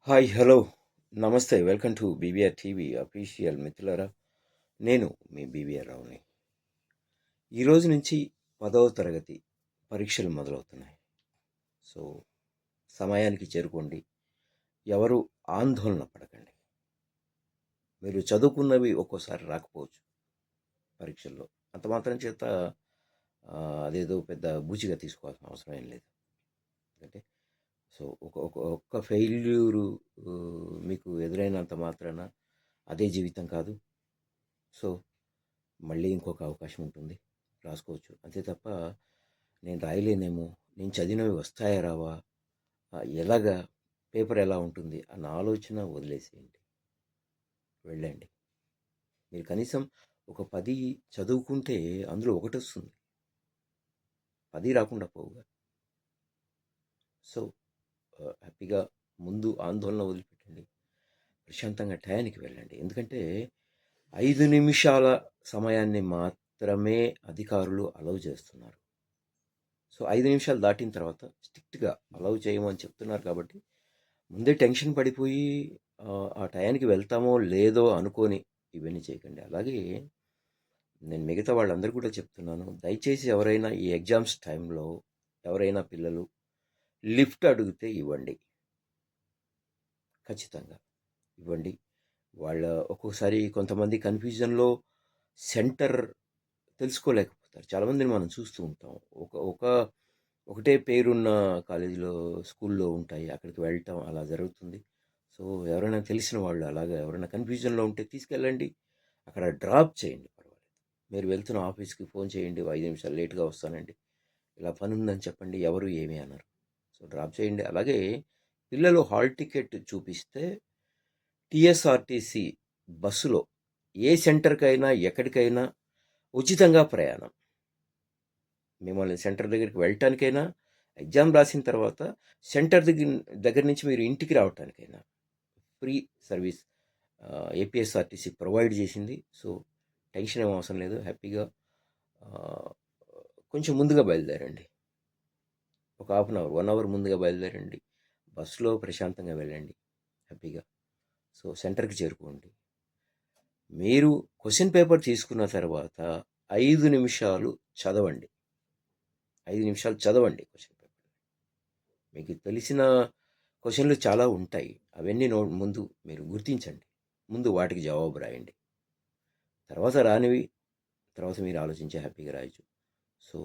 Hi hello నమస్తే welcome to BBR TV official మిత్రులారా. నేను మీ బీబీఆర్ రావుని. ఈరోజు నుంచి 10వ తరగతి పరీక్షలు మొదలవుతున్నాయి. సో సమయానికి చేరుకోండి. ఎవరు ఆందోళన పడకండి. మీరు చదువుకున్నవి ఒక్కోసారి రాకపోవచ్చు పరీక్షల్లో. అంత మాత్రం చేత అదేదో పెద్ద బూచిగా తీసుకోవాల్సిన అవసరం ఏం లేదు. ఎందుకంటే సో ఒక్క ఫెయిల్యూరు మీకు ఎదురైనంత మాత్రాన అదే జీవితం కాదు. సో మళ్ళీ ఇంకొక అవకాశం ఉంటుంది, రాసుకోవచ్చు. అంతే తప్ప నేను రాయలేనేమో, నేను చదివినవి వస్తాయా రావా, ఎలాగా, పేపర్ ఎలా ఉంటుంది అన్న ఆలోచన వదిలేసేయండి, వెళ్ళండి. మీరు కనీసం ఒక 10 చదువుకుంటే అందులో ఒకటి వస్తుంది, 10 రాకుండా పోవుగా. సో హ్యాపీగా ముందు ఆందోళన వదిలిపెట్టండి, ప్రశాంతంగా టయానికి వెళ్ళండి. ఎందుకంటే 5 నిమిషాల సమయాన్ని మాత్రమే అధికారులు అలౌ చేస్తున్నారు. సో 5 నిమిషాలు దాటిన తర్వాత స్ట్రిక్ట్గా అలౌ చేయమని చెప్తున్నారు కాబట్టి ముందే టెన్షన్ పడిపోయి ఆ టయానికి వెళ్తామో లేదో అనుకొని ఇవన్నీ చేయకండి. అలాగే నేను మిగతా వాళ్ళందరూ కూడా చెప్తున్నాను, దయచేసి ఎవరైనా ఈ ఎగ్జామ్స్ టైంలో ఎవరైనా పిల్లలు లిఫ్ట్ అడిగితే ఇవ్వండి, ఖచ్చితంగా ఇవ్వండి. వాళ్ళ ఒక్కోసారి కొంతమంది కన్ఫ్యూజన్లో సెంటర్ తెలుసుకోలేకపోతారు. చాలామందిని మనం చూస్తూ ఉంటాం. ఒకటే పేరున్న కాలేజీలో స్కూల్లో ఉంటాయి, అక్కడికి వెళ్ళటం అలా జరుగుతుంది. సో ఎవరైనా తెలిసిన వాళ్ళు అలాగా ఎవరైనా కన్ఫ్యూజన్లో ఉంటే తీసుకెళ్ళండి, అక్కడ డ్రాప్ చేయండి, పర్వాలేదు. మీరు వెళ్తున్న ఆఫీస్కి ఫోన్ చేయండి, 5 నిమిషాలు లేట్గా వస్తానండి, ఇలా పని ఉందని చెప్పండి, ఎవరు ఏమీ అన్నారు. సో డ్రాప్ చేయండి. అలాగే పిల్లలు హాల్ టికెట్ చూపిస్తే టీఎస్ఆర్టీసీ బస్సులో ఏ సెంటర్కైనా ఎక్కడికైనా ఉచితంగా ప్రయాణం. మిమ్మల్ని సెంటర్ దగ్గరికి వెళ్ళటానికైనా, ఎగ్జామ్ రాసిన తర్వాత సెంటర్ దగ్గర నుంచి మీరు ఇంటికి రావటానికైనా ఫ్రీ సర్వీస్ ఏపీఎస్ఆర్టీసీ ప్రొవైడ్ చేసింది. సో టెన్షన్ ఏం అవసరం లేదు. హ్యాపీగా కొంచెం ముందుగా బయలుదేరండి, ఒక హాఫ్ అన్ అవర్ 1 అవర్ ముందుగా బయలుదేరండి, బస్సులో ప్రశాంతంగా వెళ్ళండి హ్యాపీగా. సో సెంటర్కి చేరుకోండి. మీరు క్వశ్చన్ పేపర్ తీసుకున్న తర్వాత 5 నిమిషాలు చదవండి, 5 నిమిషాలు చదవండి క్వశ్చన్ పేపర్. మీకు తెలిసిన క్వశ్చన్లు చాలా ఉంటాయి, అవన్నీ ముందు మీరు గుర్తించండి, ముందు వాటికి జవాబు రాయండి. తర్వాత రానివి తర్వాత మీరు ఆలోచించి హ్యాపీగా రాయొచ్చు. సో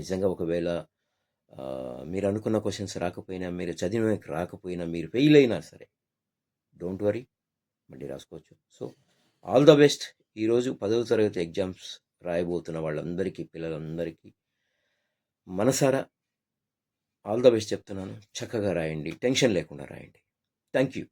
నిజంగా ఒకవేళ మీరు అనుకున్న క్వశ్చన్స్ రాకపోయినా, మీరు చదివినవి రాకపోయినా, మీరు ఫెయిల్ అయినా సరే డోంట్ వరీ, మళ్ళీ రాసుకోవచ్చు. So all the best. ఈరోజు 10వ తరగతి ఎగ్జామ్స్ రాయబోతున్న వాళ్ళందరికీ, పిల్లలందరికీ మనసారా ఆల్ ద బెస్ట్ చెప్తున్నాను. చక్కగా రాయండి, టెన్షన్ లేకుండా రాయండి. Thank you.